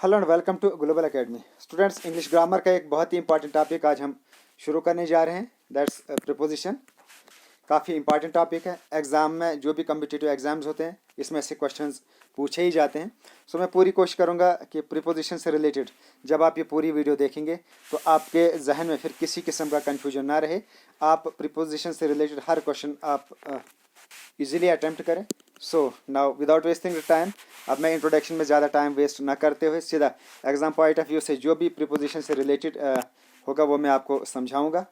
Hello and welcome to Global Academy. Students, English grammar का एक बहुत ही इंपॉर्टेंट टॉपिक आज हम शुरू करने जा रहे हैं, दैट्स प्रीपोजिशन। काफ़ी इंपॉर्टेंट टॉपिक है। एग्ज़ाम में जो भी कम्पिटिटिव एग्जाम्स होते हैं इसमें से क्वेश्चंस पूछे ही जाते हैं। सो मैं पूरी कोशिश करूंगा कि प्रीपोजिशन से रिलेटेड जब आप ये पूरी वीडियो देखेंगे तो आपके जहन में फिर किसी किस्म का कन्फ्यूजन ना रहे। आप प्रीपोजिशन से रिलेटेड हर क्वेश्चन आप इजीली अटेम्प्ट करें। So now without wasting the time, अब मैं इंट्रोडक्शन में ज़्यादा टाइम वेस्ट ना करते हुए सीधा एग्जाम पॉइंट ऑफ व्यू से जो भी प्रीपोजिशन से रिलेटेड होगा वो मैं आपको समझाऊंगा।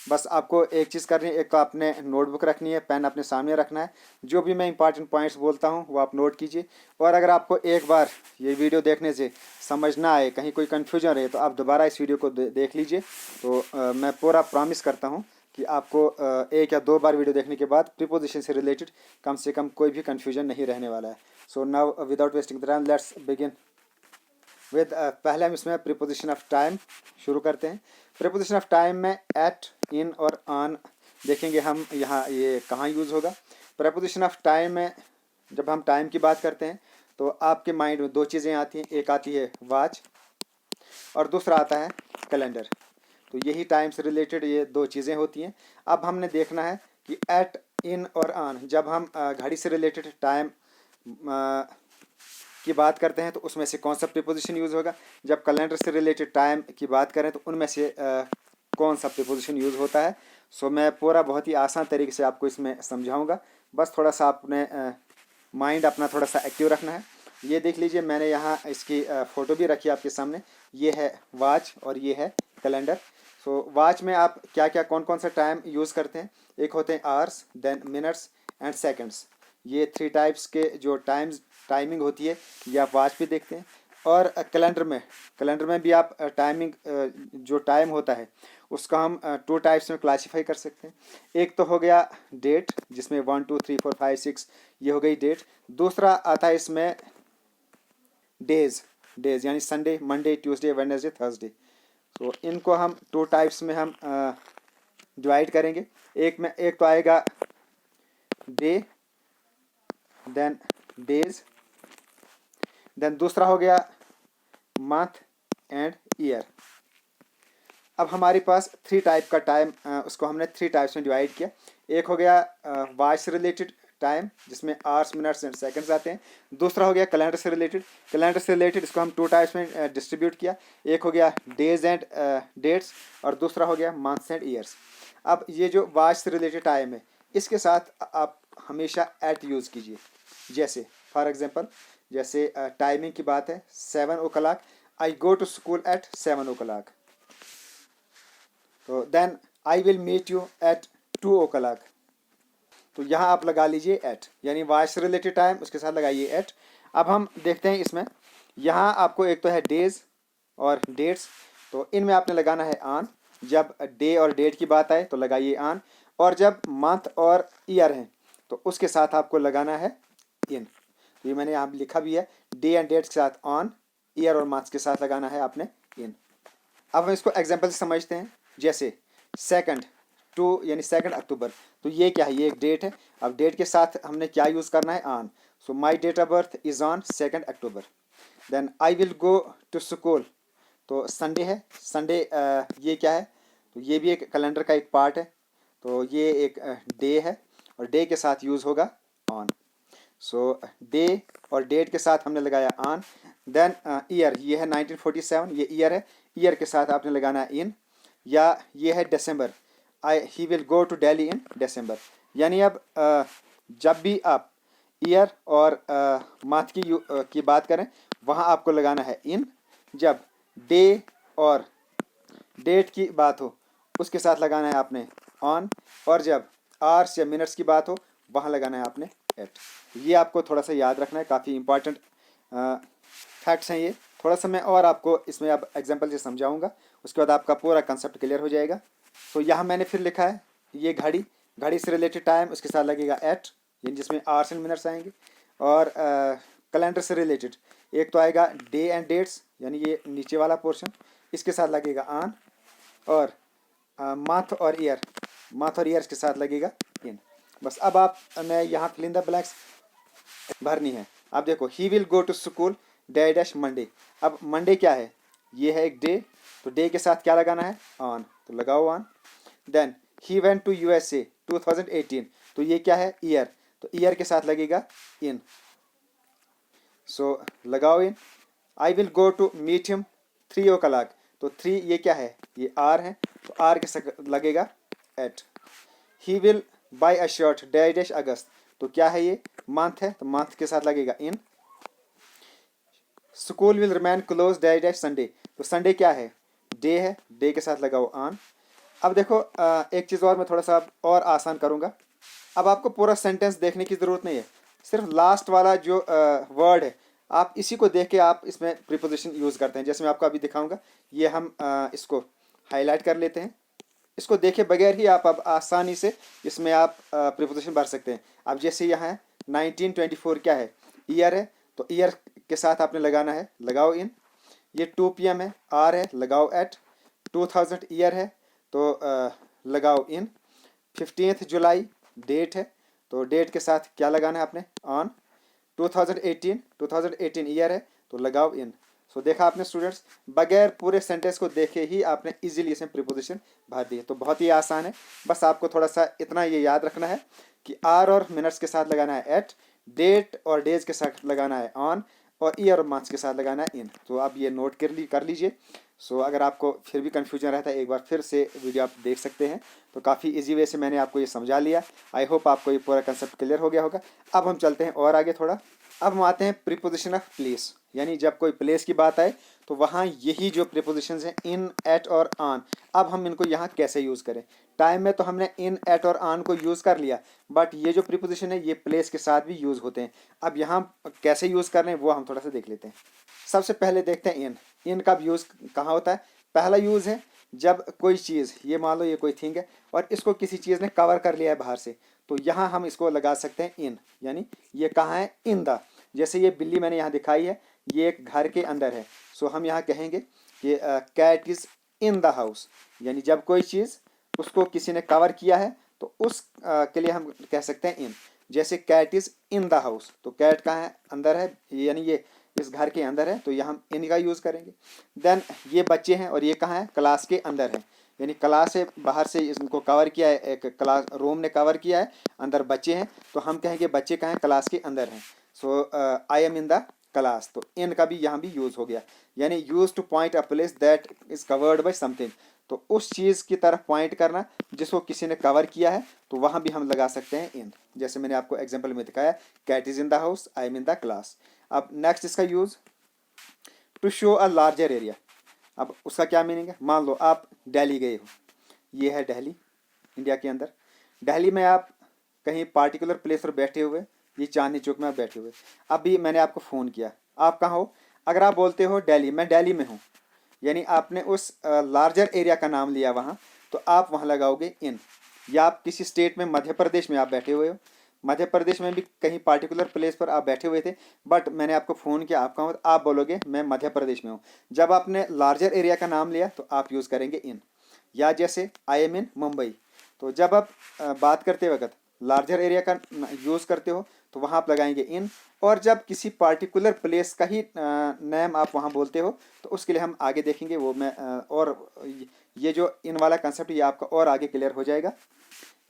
बस आपको एक चीज़ करनी है, एक तो आपने नोटबुक रखनी है, पेन अपने सामने रखना है। जो भी मैं इंपॉर्टेंट पॉइंट्स बोलता हूँ वो आप नोट कीजिए। और अगर आपको एक बार ये वीडियो देखने से समझ ना आए, कहीं कोई कन्फ्यूजन रहे, तो आप दोबारा इस वीडियो को देख लीजिए। तो मैं पूरा प्रॉमिस करता हूँ कि आपको एक या दो बार वीडियो देखने के बाद प्रीपोजिशन से रिलेटेड कम से कम कोई भी कन्फ्यूजन नहीं रहने वाला है। So now without wasting the time let's begin with पहले हम इसमें प्रीपोजिशन ऑफ टाइम शुरू करते हैं। प्रीपोजिशन ऑफ टाइम में एट, इन और ऑन देखेंगे हम यहाँ ये कहाँ यूज़ होगा। प्रीपोजिशन ऑफ टाइम में जब हम टाइम की बात करते हैं तो आपके माइंड में दो चीज़ें आती हैं, एक आती है वॉच और दूसरा आता है कैलेंडर। तो यही टाइम से रिलेटेड ये दो चीज़ें होती हैं। अब हमने देखना है कि एट, इन और ऑन जब हम घड़ी से रिलेटेड टाइम की बात करते हैं तो उसमें से कौन सा प्रीपोजिशन यूज़ होगा। जब कैलेंडर से रिलेटेड टाइम की बात करें तो उनमें से कौन सा प्रीपोजिशन यूज़ होता है। सो मैं पूरा बहुत ही आसान तरीके से आपको इसमें समझाऊंगा। बस थोड़ा सा आपने माइंड अपना थोड़ा सा एक्टिव रखना है। ये देख लीजिए, मैंने यहाँ इसकी फ़ोटो भी रखी है आपके सामने। ये है वॉच और ये है कैलेंडर। सो वॉच में आप क्या क्या कौन कौन सा टाइम यूज़ करते हैं। एक होते हैं hours, then minutes and seconds. ये थ्री टाइप्स के जो टाइमिंग होती है ये आप वॉच पे देखते हैं। और कैलेंडर में भी आप टाइमिंग जो टाइम होता है उसका हम टू टाइप्स में क्लासीफाई कर सकते हैं। एक तो हो गया डेट, जिसमें 1 2 3 4 5 6 ये हो गई डेट। दूसरा आता है इसमें डेज यानी Sunday, Monday, Tuesday, Wednesday, Thursday. तो इनको हम टू टाइप्स में हम डिवाइड करेंगे। एक तो आएगा डे, देन डेज, देन दूसरा हो गया मंथ एंड ईयर। अब हमारे पास थ्री टाइप का टाइम, उसको हमने थ्री टाइप्स में डिवाइड किया। एक हो गया वॉच से रिलेटेड टाइम, जिसमें आवर्स, मिनट्स एंड सेकंड्स आते हैं। दूसरा हो गया कैलेंडर से रिलेटेड, इसको हम टू टाइप्स में डिस्ट्रीब्यूट किया। एक हो गया डेज एंड डेट्स और दूसरा हो गया मंथ्स एंड ईयर्स। अब ये जो वॉच से रिलेटेड टाइम है इसके साथ आप हमेशा एट यूज़ कीजिए। जैसे फॉर एग्जांपल, जैसे टाइमिंग की बात है 7 o'clock, I go to school at 7 o'clock। तो then I will meet you at 2 o'clock। तो यहाँ आप लगा लीजिए एट, यानी वॉच से रिलेटेड टाइम उसके साथ लगाइए एट। अब हम देखते हैं इसमें, यहाँ आपको एक तो है डेज और डेट्स, तो इनमें आपने लगाना है ऑन। जब डे और डेट की बात आए तो लगाइए ऑन, और जब मंथ और ईयर हैं तो उसके साथ आपको लगाना है इन। तो ये मैंने यहाँ लिखा भी है, डे एंड डेट के साथ ऑन, ईयर और मंथ्स के साथ लगाना है आपने इन। अब हम इसको एग्जाम्पल से समझते हैं। जैसे सेकंड टू यानी 2 अक्टूबर, तो ये क्या है, ये एक डेट है। अब डेट के साथ हमने क्या यूज़ करना है, on. So my date of birth is on 2 October. Then I will go to school, तो संडे है, संडे ये क्या है, तो ये भी एक कैलेंडर का एक पार्ट है। तो ये एक डे है और डे के साथ यूज़ होगा ऑन। सो डे और डेट के साथ हमने लगाया ऑन। देन ईयर, ये है 1947, ये ईयर है, ईयर के साथ आपने लगाना है इन। या ये है December, he will go to Delhi in December. यानी अब जब भी आप ईयर और मंथ की बात करें वहाँ आपको लगाना है इन। जब डे और डेट की बात हो उसके साथ लगाना है आपने ऑन, और जब आवर्स या मिनट्स की बात हो वहाँ लगाना है आपने एट। ये आपको थोड़ा सा याद रखना है, काफ़ी इंपॉर्टेंट फैक्ट्स हैं ये। थोड़ा सा मैं और आपको इसमें अब एग्जांपल से समझाऊंगा, उसके बाद आपका पूरा कंसेप्ट क्लियर हो जाएगा। तो यहाँ मैंने फिर लिखा है ये घड़ी से रिलेटेड टाइम, उसके साथ लगेगा एट, यानी जिसमें आवर्स एंड मिनट्स आएंगे। और कैलेंडर से रिलेटेड एक तो आएगा डे एंड डेट्स, यानी ये नीचे वाला पोर्शन, इसके साथ लगेगा ऑन। और मंथ और ईयर के साथ लगेगा इन। बस अब आप मैं यहाँ फिल इन द ब्लैंक्स भरनी है। आप देखो, he will go to school, day dash Monday. अब मंडे क्या है, ये है एक डे, तो डे के साथ क्या लगाना है, ऑन, तो लगाओ on. Then he went to USA 2018, तो ये क्या है, ईयर, तो ईयर के साथ लगेगा इन, सो लगाओ in. I will go to meet him 3 o'clock, तो 3 ये क्या है, ये आर है, तो आर के साथ लगेगा at. He will buy a shirt day dash August, तो क्या है ये, मंथ है, तो मंथ के साथ लगेगा in. School will remain close day dash Sunday, तो संडे क्या है, डे है, डे के साथ लगाओ ऑन। अब देखो एक चीज़ और मैं थोड़ा सा और आसान करूँगा। अब आपको पूरा सेंटेंस देखने की ज़रूरत नहीं है, सिर्फ लास्ट वाला जो वर्ड है आप इसी को देख के आप इसमें प्रीपोजिशन यूज़ करते हैं। जैसे मैं आपको अभी दिखाऊंगा, ये हम इसको हाईलाइट कर लेते हैं। इसको देखे बगैर ही आप अब आसानी से इसमें आप प्रीपोजिशन भर सकते हैं। अब जैसे यहाँ है 1924 क्या है, ईयर है, तो ईयर के साथ आपने लगाना है, लगाओ इन। ये 2 PM है, आर है, लगाओ एट। 2000 ईयर है, तो लगाओ इन। 15 जुलाई डेट है, तो डेट के साथ क्या लगाना है आपने, ऑन। 2018 ईयर है, तो लगाओ इन। सो देखा आपने स्टूडेंट्स, बगैर पूरे सेंटेंस को देखे ही आपने इजीली इसमें प्रीपोजिशन भर दिए। तो बहुत ही आसान है, बस आपको थोड़ा सा इतना ये याद रखना है कि आर और मिनट्स के साथ लगाना है एट, डेट और डेज के साथ लगाना है ऑन, और ईयर और मंथ्स के साथ लगाना है इन। तो आप ये नोट कर लीजिए। सो अगर आपको फिर भी कन्फ्यूजन रहता है, एक बार फिर से वीडियो आप देख सकते हैं। तो काफ़ी इजी वे से मैंने आपको ये समझा लिया। आई होप आपको ये पूरा कंसेप्ट क्लियर हो गया होगा। अब हम चलते हैं और आगे थोड़ा। अब हम आते हैं प्रीपोजिशन ऑफ प्लेस, यानी जब कोई प्लेस की बात आए तो वहाँ यही जो प्रीपोजिशंस हैं इन, एट और ऑन, अब हम इनको यहाँ कैसे यूज़ करें। टाइम में तो हमने इन, एट और ऑन को यूज़ कर लिया, बट ये जो प्रीपोजिशन है ये प्लेस के साथ भी यूज़ होते हैं। अब यहाँ कैसे यूज़ कर रहे हैं वो हम थोड़ा सा देख लेते हैं। सबसे पहले देखते हैं इन। इन का यूज़ कहाँ होता है, पहला यूज़ है जब कोई चीज़, ये मान लो ये कोई थिंग है और इसको किसी चीज़ ने कवर कर लिया है बाहर से, तो यहाँ हम इसको लगा सकते हैं इन, यानी ये कहाँ है, इन द। जैसे ये बिल्ली मैंने यहाँ दिखाई है, ये एक घर के अंदर है, सो हम यहाँ कहेंगे कि cat is in the house, यानी जब कोई चीज़ उसको किसी ने कवर किया है तो उस के लिए हम कह सकते हैं इन। जैसे cat is in the house, तो कैट कहाँ है, अंदर है, यानी ये इस घर के अंदर है, तो यहाँ हम इन का यूज़ करेंगे। देन ये बच्चे हैं और ये कहाँ है, क्लास के अंदर है, यानी क्लास से बाहर से इनको कवर किया है, एक क्लास रूम ने कवर किया है, अंदर बच्चे हैं, तो हम कहेंगे बच्चे कहाँ हैं, क्लास के अंदर हैं। So I am in the class, तो इन का भी यहाँ भी यूज़ हो गया, यानी use two point a place that is covered by something, तो उस चीज़ की तरफ पॉइंट करना जिसको किसी ने कवर किया है, तो वहाँ भी हम लगा सकते हैं इन। जैसे मैंने आपको एग्जाम्पल में दिखाया, cat is in the house, I am in the class. अब नेक्स्ट इसका use, to show a larger area. अब उसका क्या मीनिंग है, मान लो आप दिल्ली गए हो, ये है दिल्ली इंडिया के अंदर, दिल्ली में आप कहीं पार्टिकुलर प्लेस पर बैठे हुए, ये चांदनी चौक में आप बैठे हुए, अभी मैंने आपको फ़ोन किया, आप कहाँ हो, अगर आप बोलते हो दिल्ली, मैं दिल्ली में हूँ, यानी आपने उस लार्जर एरिया का नाम लिया वहाँ, तो आप वहाँ लगाओगे इन। या आप किसी स्टेट में, मध्य प्रदेश में आप बैठे हुए हो, मध्य प्रदेश में भी कहीं पार्टिकुलर प्लेस पर आप बैठे हुए थे, बट मैंने आपको फ़ोन किया, आप कहाँ हो, आप बोलोगे मैं मध्य प्रदेश में हूँ। जब आपने लार्जर एरिया का नाम लिया तो आप यूज़ करेंगे इन। या जैसे आई एम इन मुंबई, तो जब आप बात करते वक्त लार्जर एरिया का यूज़ करते हो तो वहाँ आप लगाएंगे इन। और जब किसी पार्टिकुलर प्लेस का ही नेम आप वहाँ बोलते हो तो उसके लिए हम आगे देखेंगे, वो मैं और ये जो इन वाला कंसेप्ट ये आपका और आगे क्लियर हो जाएगा।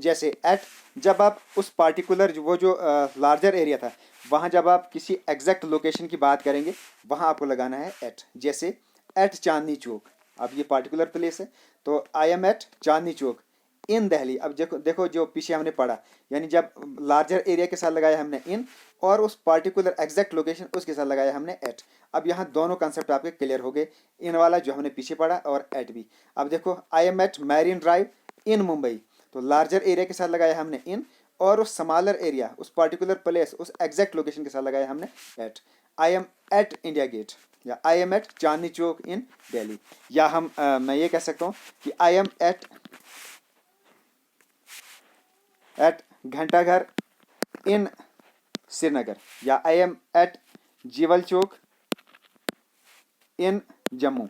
जैसे एट, जब आप उस पार्टिकुलर वो जो लार्जर एरिया था वहाँ जब आप किसी एग्जैक्ट लोकेशन की बात करेंगे वहाँ आपको लगाना है एट। जैसे एट चांदनी चौक, अब ये पार्टिकुलर प्लेस है, तो I am at Chandni Chowk in Delhi. अब देखो देखो जो पीछे हमने पढ़ा, यानी जब लार्जर एरिया के साथ लगाया हमने इन और उस पार्टिकुलर एग्जैक्ट लोकेशन उसके साथ लगाया हमने एट। अब यहाँ दोनों कंसेप्ट आपके क्लियर हो गए, इन वाला जो हमने पीछे पढ़ा और एट भी। अब देखो I am at Marine Drive in Mumbai, तो लार्जर एरिया के साथ लगाया हमने इन और उस स्मॉलर एरिया, उस पार्टिकुलर प्लेस, उस एग्जैक्ट लोकेशन के साथ लगाया हमने at. I am at India Gate, या I am at Chandni Chowk in Delhi. या हम मैं ये कह सकता हूँ कि I am at Ghantaghar in Srinagar, या I am at Jewel Chowk in Jammu.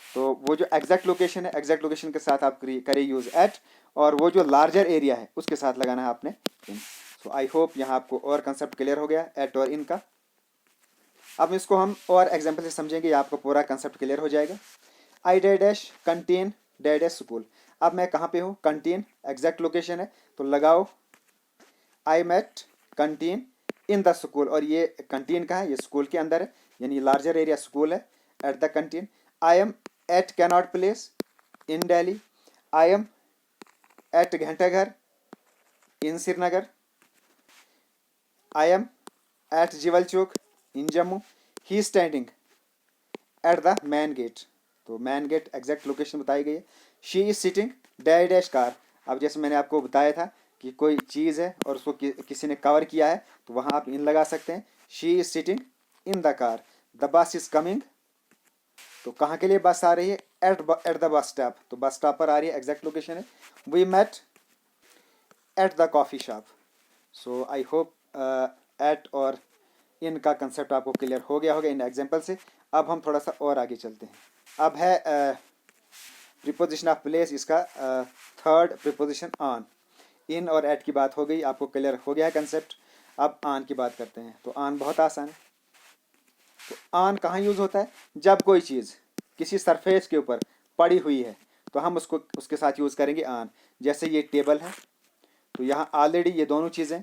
तो वो जो एग्जैक्ट लोकेशन है, एग्जैक्ट लोकेशन के साथ आप करें यूज़ एट, और वो जो लार्जर एरिया है उसके साथ लगाना है आपने इन। सो आई होप यहाँ आपको और कंसेप्ट क्लियर हो गया एट और इन का। अब इसको हम और एग्जाम्पल से समझेंगे, आपको पूरा कंसेप्ट क्लियर हो जाएगा। I dash contain dash school. अब मैं कहाँ पे हूँ, कंटेन एग्जैक्ट लोकेशन है, तो लगाओ I met canteen in the school, और ये कंटेन कहाँ है, ये स्कूल के अंदर है, यानी लार्जर एरिया स्कूल है, at the canteen. I am at Connaught Place in Delhi. I am at Ghantaghar in Srinagar. I am at Jewel Chowk in Jammu. He standing at the main gate, तो मैन गेट एग्जैक्ट लोकेशन बताई गई है। She is sitting dash car. अब जैसे मैंने आपको बताया था कि कोई चीज़ है और उसको किसी ने कवर किया है, तो वहाँ आप इन लगा सकते हैं। She is sitting in the car. The bus is coming, तो कहाँ के लिए बस आ रही है, एट द बस स्टॉप, तो बस स्टॉप पर आ रही है, एग्जैक्ट लोकेशन है। We met at the coffee shop. So I hope at और इन का कंसेप्ट आपको क्लियर हो गया होगा इन एग्जाम्पल से। अब हम थोड़ा सा और आगे चलते हैं। अब है प्रीपोजिशन ऑफ प्लेस, इसका थर्ड प्रीपोजिशन ऑन। इन और एट की बात हो गई, आपको क्लियर हो गया है कंसेप्ट। अब ऑन की बात करते हैं। तो ऑन बहुत आसान है। तो ऑन कहाँ यूज़ होता है, जब कोई चीज़ किसी सरफेस के ऊपर पड़ी हुई है तो हम उसको उसके साथ यूज़ करेंगे ऑन। जैसे ये टेबल है, तो यहाँ ऑलरेडी ये दोनों चीज़ें,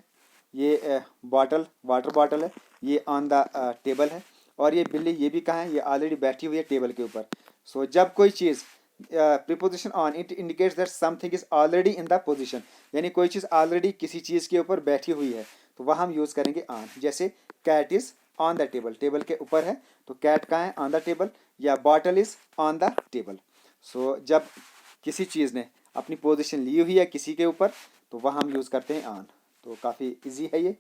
ये बॉटल वाटर बॉटल है, ये ऑन द टेबल है, और ये बिल्ली ये भी कहाँ है, ये ऑलरेडी बैठी हुई है टेबल के ऊपर। सो जब कोई चीज़ preposition on, it indicates that something is already in the position, यानी कोई चीज़ ऑलरेडी किसी चीज़ के ऊपर बैठी हुई है, तो वह हम यूज़ करेंगे ऑन। जैसे cat is on the table, table के ऊपर है, तो कैट कहाँ है, ऑन द टेबल, या bottle is on the table. So जब किसी चीज़ ने अपनी पोजीशन ली हुई है किसी के ऊपर, तो वह हम यूज़ करते हैं ऑन। तो काफ़ी इजी है ये।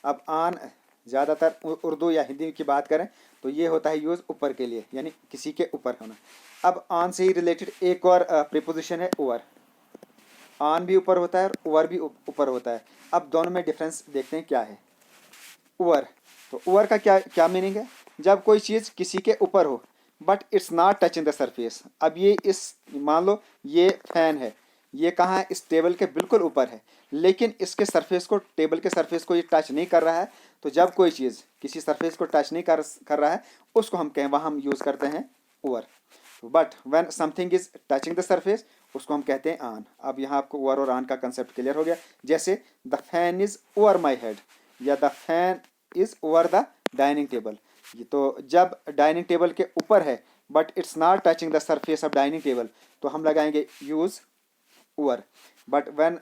अब ऑन ज़्यादातर उर्दू या हिंदी की बात करें तो ये होता है यूज़ ऊपर के लिए, यानी किसी के ऊपर होना। अब ऑन से ही रिलेटेड एक और प्रीपोजिशन है ओवर। ऑन भी ऊपर होता है और ओवर भी ऊपर होता है। अब दोनों में डिफरेंस देखते हैं क्या है। ओवर, तो ओवर का क्या क्या मीनिंग है, जब कोई चीज़ किसी के ऊपर हो but it's not touching the surface. अब ये इस, मान लो ये फैन है, ये कहाँ है, इस टेबल के बिल्कुल ऊपर है, लेकिन इसके सरफेस को, टेबल के सरफेस को ये टच नहीं कर रहा है। तो जब कोई चीज़ किसी सरफेस को टच नहीं कर रहा है, उसको हम कहें, वहाँ हम यूज़ करते हैं over. But when something is touching the surface, उसको हम कहते हैं ऑन। अब यहाँ आपको ओवर और ऑन का कंसेप्ट क्लियर हो गया। जैसे the fan is over my head, या the fan is over the dining table. ये तो जब डाइनिंग टेबल के ऊपर है but it's not touching the surface of dining table, तो हम लगाएंगे use over. But when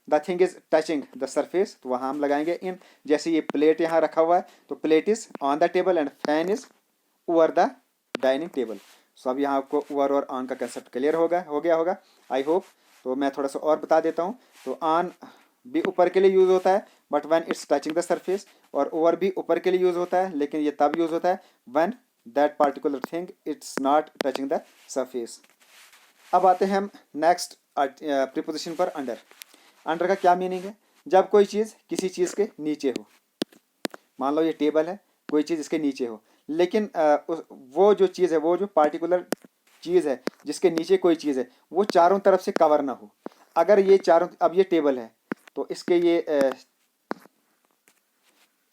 the thing is touching the surface, तो वहाँ हम लगाएंगे इन। जैसे ये प्लेट यहाँ रखा हुआ है, तो plate is on the table and fan is over the dining table. So अब यहाँ आपको ओवर और ऑन का कंसेप्ट क्लियर हो गया होगा, आई होप। तो मैं थोड़ा सा और बता देता हूँ। तो ऑन भी ऊपर के लिए यूज़ होता है but when it's touching the surface, और ओवर भी ऊपर के लिए यूज़ होता है, लेकिन ये तब यूज़ होता है when that particular thing it's not touching the surface. अब आते हैं हम नेक्स्ट प्रीपोजिशन पर, अंडर। अंडर का क्या मीनिंग है, जब कोई चीज़ किसी चीज़ के नीचे हो। मान लो ये टेबल है, कोई चीज़ इसके नीचे हो, लेकिन वो जो चीज़ है, वो जो पार्टिकुलर चीज़ है जिसके नीचे कोई चीज़ है, वो चारों तरफ से कवर ना हो। अगर ये चारों, अब ये टेबल है, तो इसके ये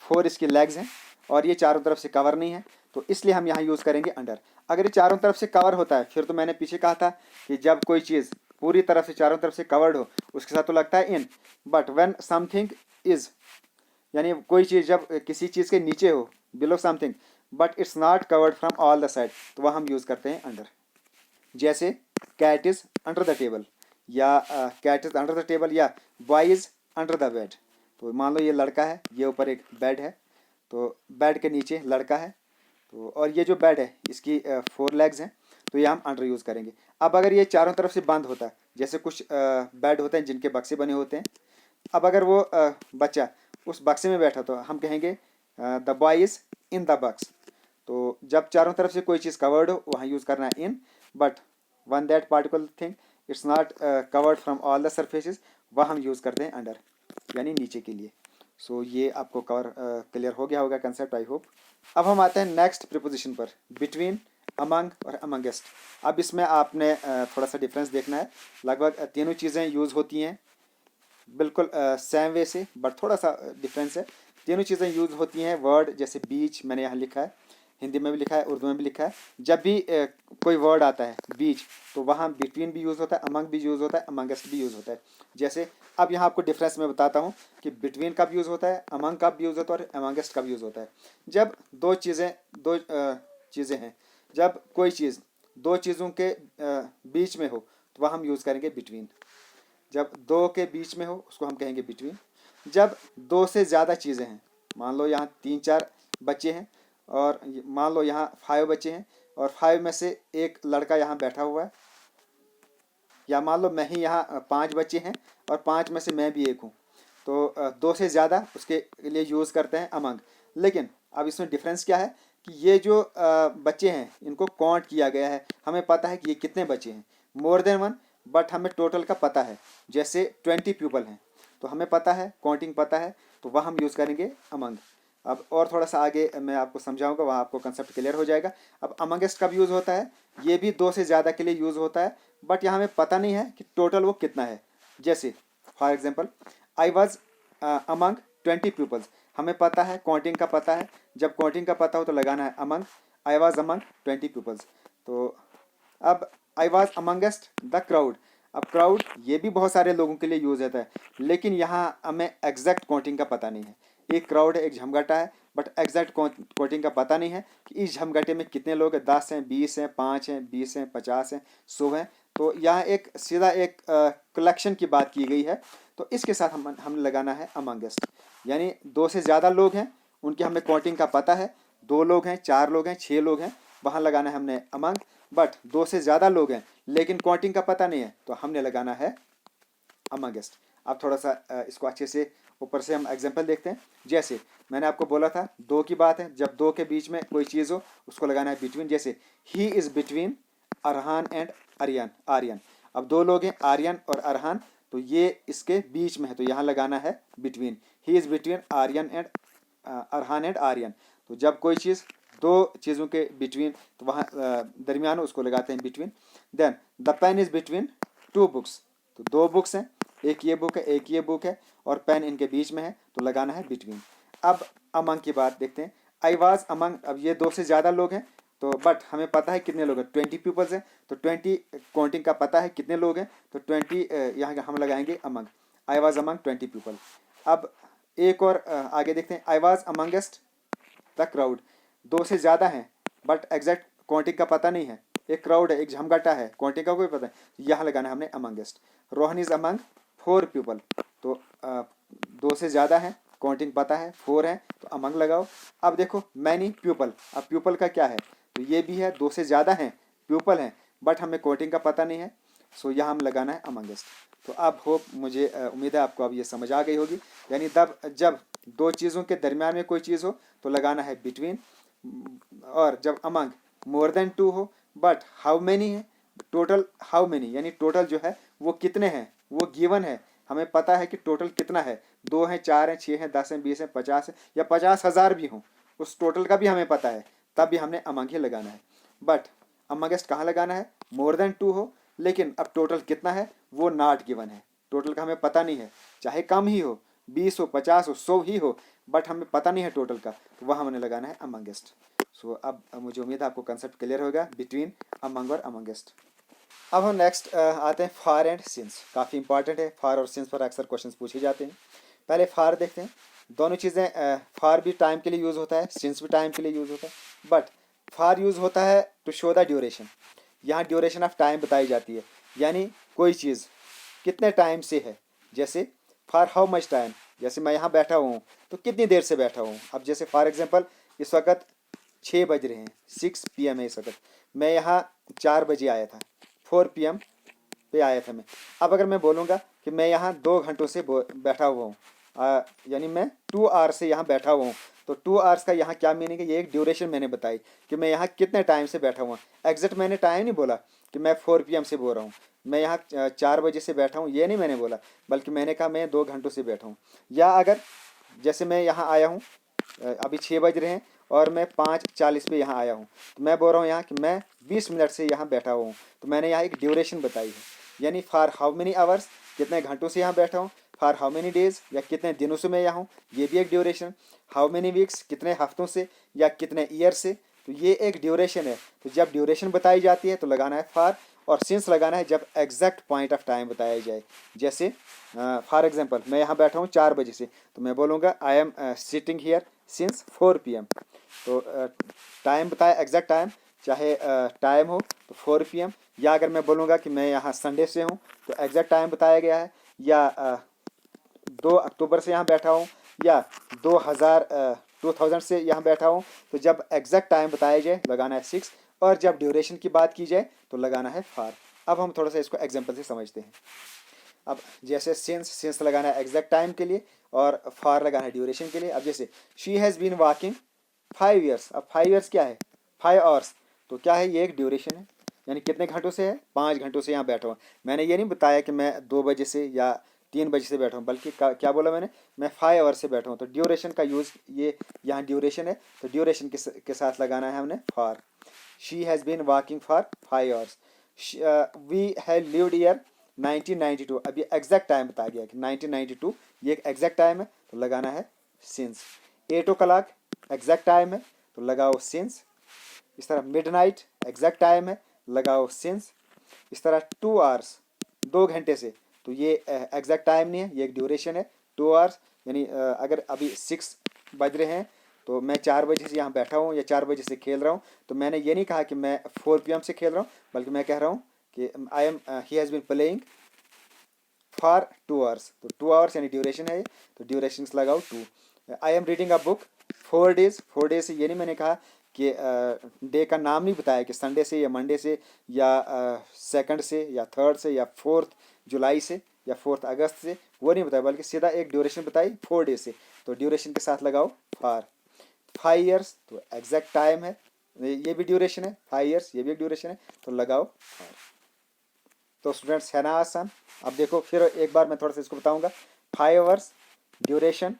4 इसकी लेग्स हैं और ये चारों तरफ से कवर नहीं है, तो इसलिए हम यहाँ यूज़ करेंगे अंडर। अगर ये चारों तरफ से कवर होता है, फिर तो मैंने पीछे कहा था कि जब कोई चीज़ पूरी तरफ से चारों तरफ से कवर्ड हो, उसके साथ तो लगता है इन। बट व्हेन समथिंग इज, यानी कोई चीज़ जब किसी चीज़ के नीचे हो, below something, but it's not covered from all the side, तो वह हम यूज़ करते हैं अंडर। जैसे cat is under the table, या cat is under the table, या boy is under the bed. तो मान लो ये लड़का है, ये ऊपर एक बेड है, तो बेड के नीचे लड़का है, तो और ये जो बेड है इसकी 4 लेग्स हैं, तो ये हम अंडर यूज़ करेंगे। अब अगर ये चारों तरफ से बंद होता है, जैसे कुछ बेड होते हैं जिनके बक्से बने होते हैं, अब अगर वो बच्चा उस बक्से में बैठा, तो हम कहेंगे the boy is in the box. तो जब चारों तरफ से कोई चीज़ कवर्ड हो, वहाँ यूज़ करना है इन। But one that particular thing it's not covered from all the surfaces, वह हम यूज़ करते हैं अंडर, यानी नीचे के लिए। सो ये आपको क्लियर हो गया होगा कंसेप्ट, आई होप। अब हम आते हैं नेक्स्ट प्रीपोजिशन पर, बिटवीन, अमंग और अमंगेस्ट। अब इसमें आपने थोड़ा सा डिफरेंस देखना है। लगभग तीनों चीज़ें यूज़ होती हैं बिल्कुल सेम वे से, बट थोड़ा सा डिफरेंस है। तीनों चीज़ें यूज़ होती हैं। वर्ड जैसे बीच मैंने यहाँ लिखा है, हिंदी में भी लिखा है, उर्दू में भी लिखा है। जब भी कोई वर्ड आता है बीच, तो वहाँ बिटवीन भी यूज़ होता है, अमंग भी यूज़ होता है, अमंगस्ट भी यूज़ होता है। जैसे अब यहाँ आपको डिफरेंस मैं बताता हूँ कि बिटवीन कब यूज़ होता है, अमंग कब यूज़ होता है और अमंगस्ट कब यूज़ होता है। जब दो चीज़ें हैं, जब कोई चीज़ दो चीज़ों के बीच में हो तो वह हम यूज़ करेंगे बिटवीन। जब दो के बीच में हो उसको हम कहेंगे बिटवीन। जब दो से ज़्यादा चीज़ें हैं, मान लो यहाँ 3-4 बच्चे हैं और मान लो यहाँ 5 बच्चे हैं और 5 में से एक लड़का यहाँ बैठा हुआ है, या मान लो मैं ही यहाँ 5 बच्चे हैं और 5 में से मैं भी एक हूँ, तो 2 से ज़्यादा उसके लिए यूज़ करते हैं अमंग। लेकिन अब इसमें डिफरेंस क्या है कि ये जो बच्चे हैं इनको काउंट किया गया है, हमें पता है कि ये कितने बच्चे हैं, मोर देन वन, बट हमें टोटल का पता है। जैसे 20 पीपल हैं तो हमें पता है, काउंटिंग पता है, तो वह हम यूज़ करेंगे अमंग। अब और थोड़ा सा आगे मैं आपको समझाऊंगा, वहाँ आपको कंसेप्ट क्लियर हो जाएगा। अब अमंगेस्ट कब यूज़ होता है, ये भी 2 से ज़्यादा के लिए यूज़ होता है, बट यहाँ हमें पता नहीं है कि टोटल वो कितना है। जैसे for example I was among 20 peoples, हमें पता है, काउंटिंग का पता है, जब काउंटिंग का पता हो तो लगाना है among. I was among 20 peoples. तो अब I was amongst the crowd, अब क्राउड ये भी बहुत सारे लोगों के लिए यूज़ होता है, लेकिन यहाँ हमें एग्जैक्ट काउंटिंग का पता नहीं है। एक क्राउड है, एक झमघटा है, बट एग्जैक्ट काउंटिंग का पता नहीं है कि इस झमघटे में कितने लोग हैं, 10 हैं, 20 हैं, 5 हैं, 20 हैं, 50 हैं, 100 हैं। तो यहाँ एक सीधा एक कलेक्शन की बात की गई है, तो इसके साथ हमने लगाना है अमंगेस्ट। यानी 2 से ज़्यादा लोग हैं, उनकी हमें काउंटिंग का पता है, 2 लोग हैं, 4 लोग हैं, 6 लोग हैं, वहाँ लगाना है हमने अमंग। बट 2 से ज़्यादा लोग हैं लेकिन काउंटिंग का पता नहीं है, तो हमने लगाना है अमंगेस्ट। अब थोड़ा सा इसको अच्छे से ऊपर से हम एग्जांपल देखते हैं। जैसे मैंने आपको बोला था 2 की बात है, जब 2 के बीच में कोई चीज़ हो उसको लगाना है बिटवीन। जैसे ही is between Arhan and Aryan. अब 2 लोग हैं, आर्यन और अरहान, तो ये इसके बीच में है, तो यहाँ लगाना है between. He is between Aryan and Arhan and Aryan. तो जब कोई चीज़ 2 चीज़ों के बिटवीन, तो वहाँ दरमियान उसको लगाते हैं between. Then the pen is between 2 books, तो 2 बुक्स हैं, एक ये बुक है, एक ये बुक है, और पेन इनके बीच में है, तो लगाना है बिटवीन। अब अमंग की बात देखते हैं। आई वाज अमंग, अब ये 2 से ज़्यादा लोग हैं, तो बट हमें पता है कितने लोग हैं, 20 पीपल्स हैं, तो 20 काउंटिंग का पता है कितने लोग हैं, तो 20 यहाँ हम लगाएंगे among. I was among 20 people. अब एक और आगे देखते हैं। I was amongst the crowd, 2 से ज़्यादा हैं बट एग्जैक्ट काउंटिंग का पता नहीं है, एक क्राउड है, एक झमघटा है, काउंटिंग का कोई पता नहीं, यहाँ लगाना है हमने amongst. Rohan is among 4 people, तो 2 से ज़्यादा है, काउंटिंग पता है, 4 है, तो अमंग लगाओ। अब देखो मैनी प्यूपल, अब प्यूपल का क्या है, तो ये भी है, 2 से ज़्यादा हैं, प्यूपल हैं, बट हमें काउंटिंग का पता नहीं है, सो यहाँ हम लगाना है अमंगेस्ट। तो अब होप, मुझे उम्मीद है आपको अब ये समझ आ गई होगी। यानी तब जब 2 चीज़ों के दरमियान में कोई चीज़ हो तो लगाना है बिटवीन, और जब अमंग मोर देन 2 हो, बट हाउ मैनी है, टोटल हाउ मैनी, यानी टोटल जो है वो कितने हैं, वो गिवन है, हमें पता है कि टोटल कितना है, 2 हैं, 4 हैं, 6 हैं, 10 हैं, 20 हैं, 50 हैं, या 50,000 भी हों, उस टोटल का भी हमें पता है, तब भी हमने अमंग ही लगाना है। बट अमंगेस्ट कहाँ लगाना है, मोर देन 2 हो, लेकिन अब टोटल कितना है वो नॉट गिवन है, टोटल का हमें पता नहीं है, चाहे कम ही हो, 20 हो, 50 हो, 100 ही हो, बट हमें पता नहीं है टोटल का, तो वह हमने लगाना है अमंगेस्ट। सो अब मुझे उम्मीद है आपको कंसेप्ट क्लियर होगा बिटवीन, अमंग और अमंगेस्ट। अब हम नेक्स्ट आते हैं फार एंड सिंस। काफ़ी इंपॉर्टेंट है, फार और सिंस पर अक्सर क्वेश्चन पूछे जाते हैं। पहले फार देखते हैं। दोनों चीज़ें, फार भी टाइम के लिए यूज़ होता है, सिंस भी टाइम के लिए यूज़ होता है, बट फार यूज़ होता है टू शो द ड्यूरेशन। यहाँ ड्यूरेशन ऑफ टाइम बताई जाती है, यानी कोई चीज़ कितने टाइम से है। जैसे फॉर हाउ मच टाइम, जैसे मैं यहाँ बैठा हुआ हूँ तो कितनी देर से बैठा हूँ। अब जैसे फॉर एग्जांपल इस वक्त 6 बज रहे हैं, 6 PM है इस वक्त, मैं यहाँ 4 बजे आया था, 4 PM पे आया था मैं। अब अगर मैं बोलूँगा कि मैं यहाँ 2 घंटों से बैठा हुआ हूँ, यानी मैं 2 आवर्स से यहाँ बैठा हुआ हूँ, तो 2 आवर्स का यहाँ क्या मीनिंग है, ये एक ड्यूरेशन मैंने बताई कि मैं यहाँ कितने टाइम से बैठा हुआ। एग्जैक्ट मैंने टाइम नहीं बोला कि मैं 4 PM से बोल रहा हूँ, मैं यहाँ 4 बजे से बैठा हूँ, ये नहीं मैंने बोला, बल्कि मैंने कहा मैं 2 घंटों से बैठा हूँ। या अगर जैसे मैं यहाँ आया हूँ, अभी 6 बज रहे हैं और मैं 5:40 पे यहाँ आया हूँ, तो मैं बोल रहा हूँ यहाँ कि मैं 20 मिनट से यहाँ बैठा हुआ हूँ, तो मैंने यहाँ एक ड्यूरेशन बताई है। यानी फॉर हाउ मेनी आवर्स, कितने घंटों से यहाँ बैठा हूँ, फॉर हाउ मेनी डेज, या कितने दिनों से मैं यहाँ हूँ, ये भी एक ड्यूरेशन। हाउ मेनी वीक्स, कितने हफ्तों से या कितने ईयर से, तो ये एक ड्यूरेशन है। तो जब ड्यूरेशन बताई जाती है तो लगाना है फॉर, और सिंस लगाना है जब एग्जैक्ट पॉइंट ऑफ टाइम बताया जाए। जैसे फॉर एग्जांपल मैं यहाँ बैठा हूँ 4 बजे से, तो मैं बोलूँगा I am sitting here since 4 PM। तो टाइम बताया, एग्जैक्ट टाइम, चाहे टाइम हो तो 4 PM, या अगर मैं बोलूँगा कि मैं यहाँ संडे से हूँ तो एग्जैक्ट टाइम बताया गया है, या 2 अक्टूबर से यहाँ बैठा हूँ, या 2000 से यहाँ बैठा हूँ, तो जब एग्जैक्ट टाइम बताया जाए लगाना है 6, और जब ड्यूरेशन की बात की जाए तो लगाना है फॉर। अब हम थोड़ा सा इसको एग्जाम्पल से समझते हैं। अब जैसे सिंस लगाना है एग्जैक्ट टाइम के लिए, और फॉर लगाना है ड्यूरेशन के लिए। अब जैसे she has been walking 5 years, अब 5 years क्या है, 5 hours, तो क्या है, ये एक ड्यूरेशन है, यानी कितने घंटों से है, 5 घंटों से यहाँ बैठा हूँ। मैंने ये नहीं बताया कि मैं 2 बजे से या 3 बजे से बैठा हूँ, बल्कि क्या बोला मैंने, मैं 5 hours से बैठा हूँ। तो ड्यूरेशन का यूज़, ये यहाँ ड्यूरेशन है, तो ड्यूरेशन के साथ लगाना है हमने for. She has been walking for 5 hours। We have lived year 1992, अब ये एग्जैक्ट टाइम बताया गया कि 1992 ये एक एग्जैक्ट टाइम है, तो लगाना है सिंस। 8 o'clock एग्जैक्ट टाइम है, तो लगाओ सिंस। इस तरह मिडनाइट एग्जैक्ट टाइम है, लगाओ सिंस। इस तरह 2 hours 2 घंटे से, तो ये एग्जैक्ट टाइम नहीं है, ये एक ड्यूरेशन है 2 hours, यानी अगर अभी 6 बज रहे हैं तो मैं 4 बजे से यहाँ बैठा हूँ या 4 बजे से खेल रहा हूँ, तो मैंने ये नहीं कहा कि मैं 4 PM से खेल रहा हूँ, बल्कि मैं कह रहा हूँ कि he has been playing for 2 hours, तो 2 hours यानी ड्यूरेशन है, तो ड्यूरेशन लगाओ 2। I am reading a book 4 days, 4 days से ये नहीं मैंने कहा कि डे का नाम नहीं बताया कि संडे से या मंडे से या 2nd से या 3rd से या 4th जुलाई से या 4th अगस्त से, वो नहीं बताया, बल्कि सीधा एक ड्यूरेशन बताई 4 days से, तो ड्यूरेशन के साथ लगाओ फॉर। 5 years तो एग्जैक्ट टाइम है, ये भी ड्यूरेशन है, 5 years ये भी एक ड्यूरेशन है, तो लगाओ फॉर। तो स्टूडेंट्स है ना आसान। अब देखो फिर एक बार मैं थोड़ा सा इसको बताऊंगा। 5 hours ड्यूरेशन,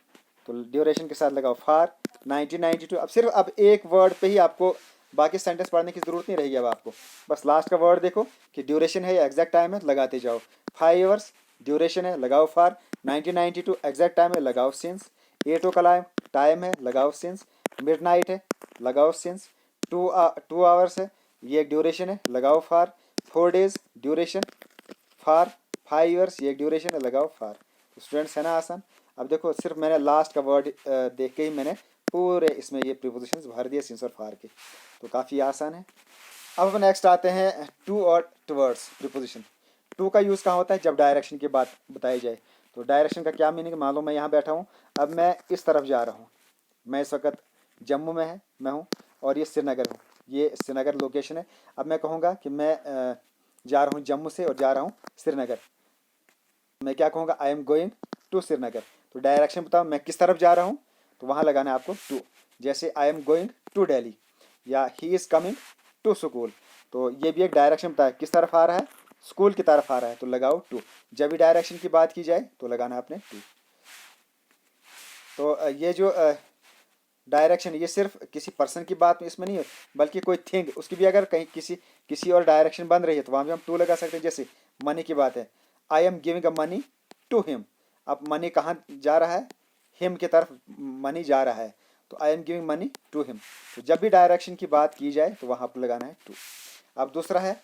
तो ड्यूरेशन के साथ लगाओ फॉर 1992। अब सिर्फ अब एक वर्ड पे ही आपको बाकी सेंटेंस पढ़ने की ज़रूरत नहीं रहेगी। अब आपको बस लास्ट का वर्ड देखो कि ड्यूरेशन है या एग्जैक्ट टाइम है, लगाते जाओ। 5 hours ड्यूरेशन है, लगाओ फॉर। 1992 एग्जैक्ट टाइम है, लगाओ सिंस। 8 o'clock टाइम है, लगाओ सिंस। मिडनाइट है, लगाओ सिंस। 2 hours है, ये एक ड्यूरेशन है, लगाओ for. 4 days duration for. 5 years ये एक ड्यूरेशन है, लगाओ फॉर। तो स्टूडेंट्स है ना आसान। अब देखो सिर्फ मैंने लास्ट का वर्ड देख के ही मैंने पूरे इसमें ये प्रीपोजिशंस भर दिए सिंस और फॉर के, तो काफ़ी आसान है। अब हम नेक्स्ट आते हैं टू और टुवर्ड्स प्रीपोजिशन। टू का यूज़ कहाँ होता है, जब डायरेक्शन की बात बताई जाए। तो डायरेक्शन का क्या मीनिंग, मान लो मैं यहाँ बैठा हूँ, अब मैं इस तरफ जा रहा हूँ, मैं इस वक्त जम्मू में मैं हूँ और ये श्रीनगर हूँ, ये श्रीनगर लोकेशन है। अब मैं कहूँगा कि मैं जा रहा हूँ जम्मू से और जा रहा हूँ श्रीनगर, मैं क्या कहूँगा, I am going to Srinagar. तो डायरेक्शन बताओ मैं किस तरफ जा रहा हूँ, तो वहाँ लगाना है आपको टू। जैसे I am going to Delhi, या he is coming to school, तो ये भी एक डायरेक्शन बताया किस तरफ आ रहा है, स्कूल की तरफ आ रहा है, तो लगाओ टू। जब भी डायरेक्शन की बात की जाए तो लगाना है आपने टू। तो ये जो डायरेक्शन, ये सिर्फ किसी पर्सन की बात इसमें नहीं है, बल्कि कोई थिंग, उसकी भी अगर कहीं किसी और डायरेक्शन बन रही है तो वहाँ भी हम टू लगा सकते हैं। जैसे मनी की बात है, I am giving a money to him, अब मनी कहाँ जा रहा है, हिम की तरफ मनी जा रहा है, तो I am giving money to him. तो जब भी डायरेक्शन की बात की जाए तो वहाँ पर लगाना है टू। अब दूसरा है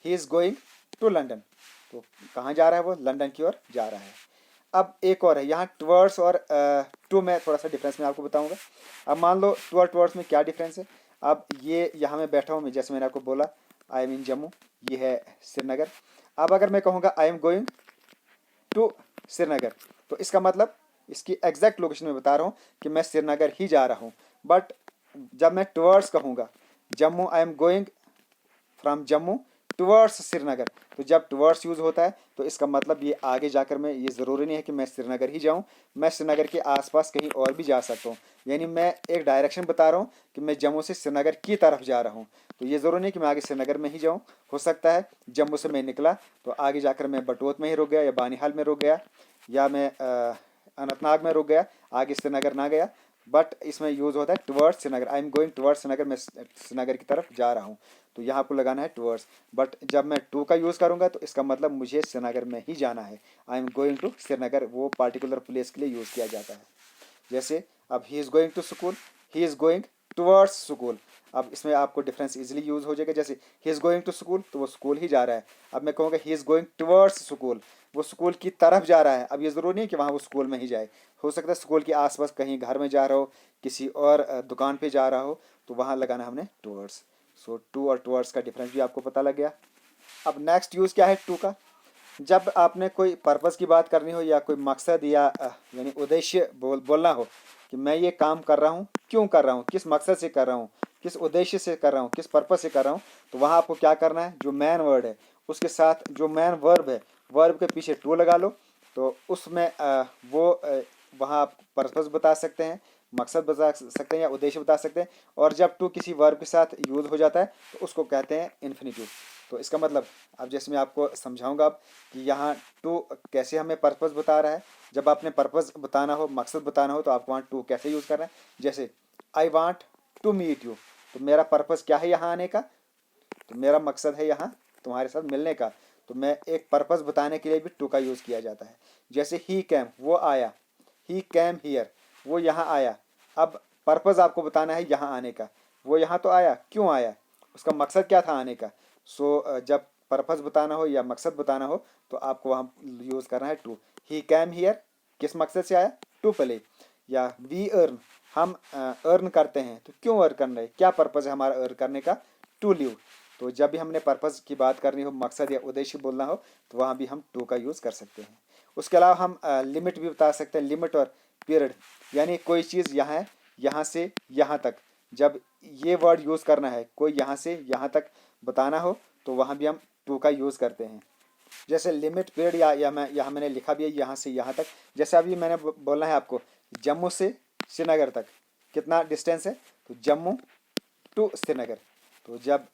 he is going to London, तो कहाँ जा रहा है, वो लंदन की ओर जा रहा है। अब एक और है यहाँ टुवर्ड्स और टू में थोड़ा सा डिफरेंस मैं आपको बताऊंगा। अब मान लो टू और टुवर्ड्स में क्या डिफरेंस है। अब ये यहाँ मैं बैठा हूँ, मैं जैसे मैंने आपको बोला आई एम इन जम्मू, ये है श्रीनगर। अब अगर मैं कहूँगा I am going to Srinagar, तो इसका मतलब इसकी एग्जैक्ट लोकेशन में बता रहा हूँ कि मैं श्रीनगर ही जा रहा हूँ। बट जब मैं टुवर्ड्स कहूँगा जम्मू, आई am going from Jammu towards Srinagar, तो जब टुवर्ड्स यूज़ होता है तो इसका मतलब ये आगे जाकर मैं, ये ज़रूरी नहीं है कि मैं श्रीनगर ही जाऊँ, मैं श्रीनगर के आसपास कहीं और भी जा सकता हूँ। यानी मैं एक डायरेक्शन बता रहा हूँ कि मैं जम्मू से श्रीनगर की तरफ जा रहा हूँ, तो ये ज़रूरी नहीं कि मैं आगे श्रीनगर में ही जाऊँ। हो सकता है जम्मू से मैं निकला तो आगे जाकर मैं बटोत में ही रुक गया, या बानीहाल में रुक गया, या मैं अनंतनाग में रुक गया, आगे श्रीनगर ना गया, बट इसमें यूज़ होता है towards Srinagar, I am going towards Srinagar, मैं श्रीनगर की तरफ जा रहा हूँ, तो यहाँ आपको लगाना है टुवर्ड्स। बट जब मैं टू का यूज़ करूँगा तो इसका मतलब मुझे श्रीनगर में ही जाना है, I am going to Srinagar, वो पार्टिकुलर प्लेस के लिए यूज़ किया जाता है। जैसे अब he is going to school, he is going towards school, अब इसमें आपको डिफरेंस इजीली यूज़ हो जाएगा। जैसे ही इज़ गोइंग टू स्कूल तो वो स्कूल ही जा रहा है, अब मैं कहूँगा ही इज़ गोइंग टुवर्ड्स स्कूल, वो स्कूल की तरफ जा रहा है। अब ये ज़रूरी नहीं कि वहाँ वो स्कूल में ही जाए, हो सकता है स्कूल के आसपास कहीं घर में जा रहा हो, किसी और दुकान पे जा रहा हो, तो वहाँ लगाना हमने टुवर्ड्स। सो टू और टुवर्ड्स का डिफरेंस भी आपको पता लग गया। अब नेक्स्ट यूज़ क्या है टू का, जब आपने कोई पर्पज़ की बात करनी हो या कोई मकसद या यानी उद्देश्य बोलना हो कि मैं ये काम कर रहा हूँ, क्यों कर रहा हूँ, किस मकसद से कर रहा हूँ, किस उद्देश्य से कर रहा हूँ, किस पर्पज़ से कर रहा हूँ, तो वहाँ आपको क्या करना है, जो मैन वर्ड है उसके साथ जो मैन वर्ब है, वर्ब के पीछे टू लगा लो, तो उसमें वहाँ आप पर्पज़ बता सकते हैं, मकसद बता सकते हैं या उद्देश्य बता सकते हैं। और जब टू किसी वर्ब के साथ यूज़ हो जाता है तो उसको कहते हैं इन्फिनिटिव। तो इसका मतलब अब जैसे मैं आपको समझाऊंगा अब कि यहाँ टू कैसे हमें पर्पज़ बता रहा है। जब आपने पर्पज़ बताना हो, मकसद बताना हो, तो आपको वहाँ टू कैसे यूज़ करना है। जैसे I want to meet you, तो मेरा पर्पज़ क्या है यहाँ आने का, तो मेरा मकसद है यहाँ तुम्हारे साथ मिलने का, तो मैं एक पर्पज़ बताने के लिए भी टू का यूज़ किया जाता है। जैसे ही कैम, वो आया, ही कैम हियर, वो यहाँ आया। अब पर्पज़ आपको बताना है यहाँ आने का, वो यहाँ तो आया, क्यों आया, उसका मकसद क्या था आने का। सो जब पर्पज़ बताना हो या मकसद बताना हो तो आपको वहाँ यूज़ करना है टू। ही कैम हियर, किस मकसद से आया, टू प्ले। या वी अर्न, हम अर्न करते हैं, तो क्यों अर्न कर रहे हैं, क्या पर्पज़ है हमारा अर्न करने का, टू लिव। तो जब भी हमने पर्पज़ की बात करनी हो, मकसद या उद्देश्य बोलना हो, तो वहाँ भी हम टू का यूज़ कर सकते हैं। उसके अलावा हम लिमिट भी बता सकते हैं, लिमिट और पीरियड, यानी कोई चीज़ यहाँ है, यहाँ से यहाँ तक, जब ये वर्ड यूज़ करना है, कोई यहाँ से यहाँ तक बताना हो, तो वहाँ भी हम टू का यूज़ करते हैं। जैसे लिमिट पीरियड या यहाँ मैंने लिखा भी है यहाँ से यहाँ तक। जैसे अभी मैंने बोलना है आपको जम्मू से श्रीनगर तक कितना डिस्टेंस है, तो जम्मू टू श्रीनगर, तो जब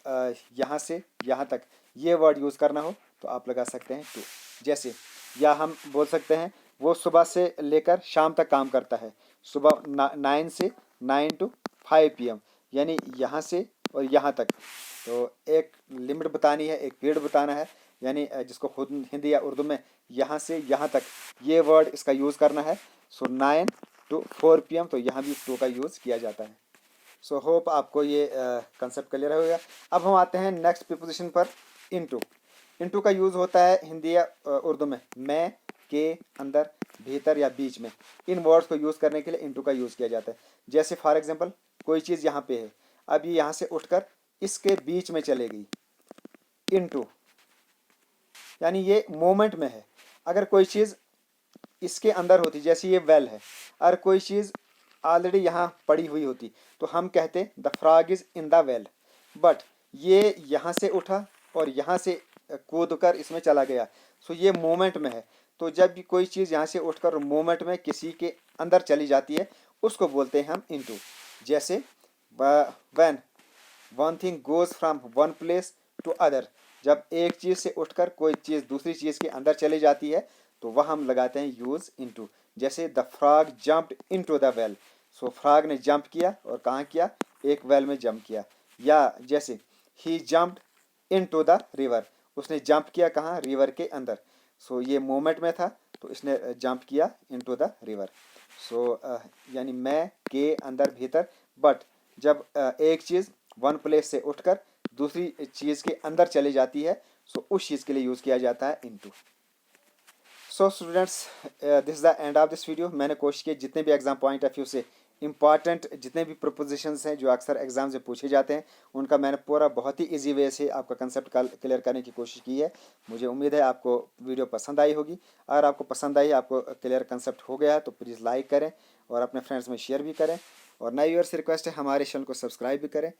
यहाँ से यहाँ तक ये वर्ड यूज़ करना हो तो आप लगा सकते हैं टू। जैसे या हम बोल सकते हैं वो सुबह से लेकर शाम तक काम करता है, सुबह 9 से 9 to 5 PM, यानी यहाँ से और यहाँ तक। तो एक लिमिट बतानी है, एक पीरियड बताना है, यानी जिसको खुद हिंदी या उर्दू में यहाँ से यहाँ तक ये वर्ड इसका यूज़ करना है। सो 9 to 4 PM, तो यहाँ भी टू का यूज़ किया जाता है। सो होप आपको ये कंसेप्ट क्लियर हो गया। अब हम आते हैं नेक्स्ट प्रीपोजिशन पर, इनटू। इनटू का यूज़ होता है हिंदी या उर्दू में में, के, अंदर, भीतर या बीच में। इन वर्ड्स को यूज़ करने के लिए इनटू का यूज़ किया जाता है। जैसे फॉर एग्जांपल कोई चीज़ यहाँ पे है, अब ये यहाँ से उठकर इसके बीच में चलेगी, इनटू, यानी ये मोमेंट में है। अगर कोई चीज़ इसके अंदर होती, जैसे ये वेल है, अगर कोई चीज़ ऑलरेडी यहाँ पड़ी हुई होती तो हम कहते the frog is in the well, but ये यहाँ से उठा और यहाँ से कूद कर इसमें चला गया, सो ये मोमेंट में है। तो जब भी कोई चीज़ यहाँ से उठकर मोमेंट में किसी के अंदर चली जाती है उसको बोलते हैं हम इनटू। जैसे when one thing goes from one place to other, जब एक चीज़ से उठकर कोई चीज़ दूसरी चीज़ के अंदर चली जाती है तो वह हम लगाते हैं यूज़ इनटू। जैसे the frog jumped into the well, so frog ने जंप किया और कहाँ किया, एक वेल में जंप किया। या जैसे ही जंप्ड इनटू द रिवर, उसने जंप किया कहाँ, रिवर के अंदर। सो ये मोमेंट में था तो इसने जंप किया इनटू द रिवर। सो यानी मैं, के, अंदर, भीतर। बट जब एक चीज़ वन प्लेस से उठकर दूसरी चीज़ के अंदर चली जाती है सो उस चीज़ के लिए यूज़ किया जाता है into. So students, this is the end of this video. मैंने कोशिश की जितने भी एग्जाम पॉइंट ऑफ व्यू से इंपॉर्टेंट जितने भी प्रपोजिशंस हैं जो अक्सर एग्जाम से पूछे जाते हैं उनका मैंने पूरा बहुत ही इजी वे से आपका कंसेप्ट क्लियर करने की कोशिश की है। मुझे उम्मीद है आपको वीडियो पसंद आई होगी। अगर आपको पसंद आई, आपको क्लियर कंसेप्ट हो गया है तो प्लीज़ लाइक करें और अपने फ्रेंड्स में शेयर भी करें। और नई व्यूअर्स से रिक्वेस्ट है हमारे चैनल को सब्सक्राइब भी करें।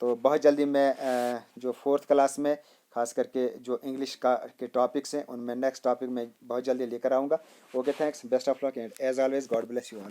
तो बहुत जल्दी मैं जो 4th क्लास में खास करके जो इंग्लिश के टॉपिक्स हैं उनमें नेक्स्ट टॉपिक में बहुत जल्दी लेकर आऊँगा। Okay, thanks, best of luck and as always God bless you all.